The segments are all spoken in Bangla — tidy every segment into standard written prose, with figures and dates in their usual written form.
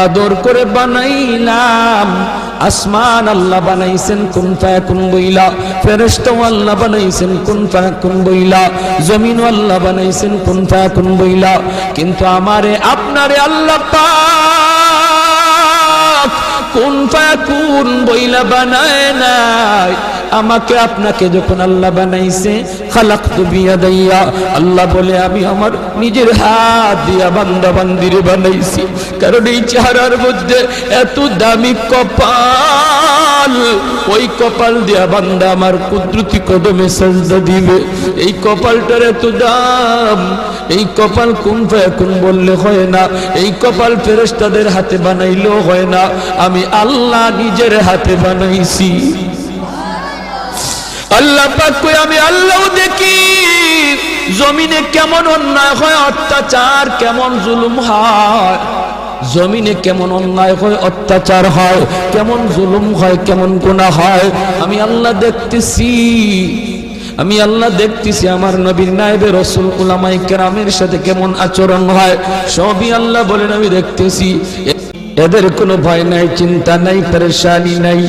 আদর করে বানাইলাম। আসমান আল্লাহ বানাইছেন কুন ফায়াকুন বইলা, ফেরেশতা আল্লাহ বানাইছেন কুন ফায়াকুন বইলা, জমিন আল্লাহ বানাইছেন কুন ফায়াকুন বইলা। কিন্তু আমারে আপনারে আল্লাহ পাক কুন ফায়াকুন বইলা বানায় নাই। আমাকে আপনাকে যখন আল্লাহ বানাইছে, খালাকতু বিয়াদাইয়া, আল্লাহ বলে আমি আমার নিজের হাত দিয়া বান্দা বান্দিরে বানাইছি। কারণ এই চেহারার মধ্যে এত দামি কপাল, ওই কপাল দিয়া বান্দা আমার কুদরতি কদমে সাজদা দিবে। এই কপালটার এত দাম। এই কপাল কুন ফায়াকুন বললে হয় না, এই কপাল ফেরেশতাদের হাতে বানাইলেও হয় না, আমি আল্লাহ নিজের হাতে বানাইছি। আল্লাহ পাক কই আমি আল্লাহ দেখি জমিনে কেমন অন্যায় হয়, অত্যাচার কেমন জুলুম হয়, জমিনে কেমন অন্যায় হয়, অত্যাচার হয়, কেমন জুলুম হয়, কেমন গুনাহ হয়, আমি আল্লাহ দেখতেছি। আমি আল্লাহ দেখতেছি আমার নবীর নায়েবে রাসূল উলামায়ে কেরামের সাথে কেমন আচরণ হয়, সবই আল্লাহ বলেন আমি দেখতেছি। এদের কোনো ভয় নাই, চিন্তা নাই, পেরেশানি নাই,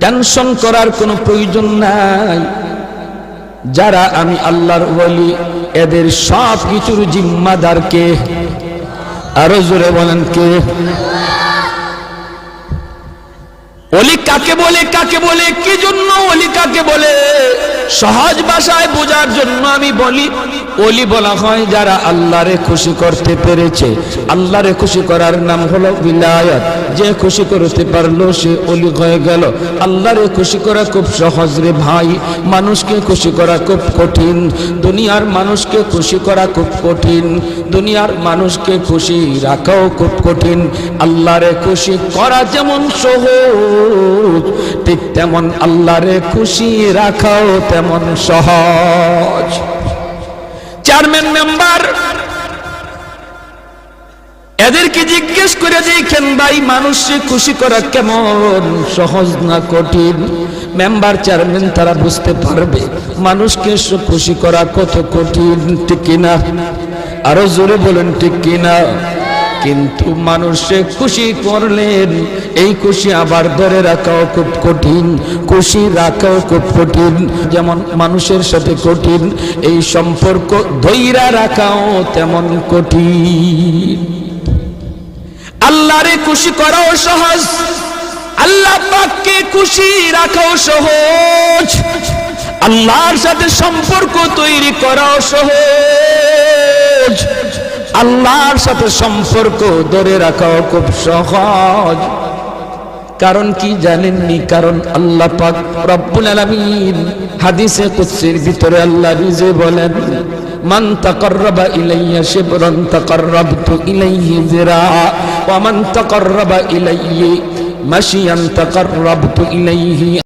টেনশন করার কোনো প্রয়োজন নাই। যারা আমি আল্লাহর ওলি, এদের সব কিছুর জিম্মাদার কে? আরো জোরে বলেন কে? ওলি কাকে বলে, কাকে বলে, কি জন্য ওলি কাকে বলে? সহজ ভাষায় বোঝার জন্য আমি বলি, ওলি বলা হয় যারা আল্লাহরে খুশি করতে পেরেছে। আল্লাহরে খুশি করার নাম হলো বিলায়াত। যে খুশি করতে পারলো সে ওলি হয়ে গেল। আল্লাহরে খুশি করা খুব সহজ রে ভাই, মানুষকে খুশি করা খুব কঠিন। দুনিয়ার মানুষকে খুশি করা খুব কঠিন, দুনিয়ার মানুষকে খুশি রাখাও খুব কঠিন। আল্লাহরে খুশি করা যেমন সহজ, ঠিক তেমন আল্লাহরে খুশি রাখাও তেমন সহজ। চেয়ারম্যান মেম্বার এদেরকে জিজ্ঞেস করে দেখেন ভাই, মানুষকে খুশি করা কেমন সহজ না কঠিন? মেম্বার চেয়ারম্যান তারা বুঝতে পারবে মানুষকে খুশি করা কত কঠিন, ঠিক কিনা? আরো জোরে বলেন ঠিক কিনা? কিন্তু মানুষকে খুশি করলেন, এই খুশি আবার ধরে রাখাও খুব কঠিন, খুশি রাখাও খুব কঠিন। যেমন মানুষের সাথে কঠিন, এই সম্পর্ক ধৈর্য রাখাও তেমন কঠিন। আল্লাহরে খুশি করাও সহজ, আল্লাহ পাককে খুশি রাখাও সহজ, আল্লাহর সাথে সম্পর্ক তৈরি করাও সহজ, আল্লাহর সাথে সম্পর্ক ধরে রাখাও খুব সহজ। কারণ কি জানেননি? কারণ আল্লাহ পাক রব্বুল আলামিন হাদিসে কুদসির ভিতরে আল্লাহ নিজে বলেন, মান তাকাররাবা ইলাইয়া শিবরান তাকাররাবতু ইলাইহি যিরা ওয়া মান তাকাররাবা ইলাইহি মাশিয়ান তাকাররাবতু ইলাইহি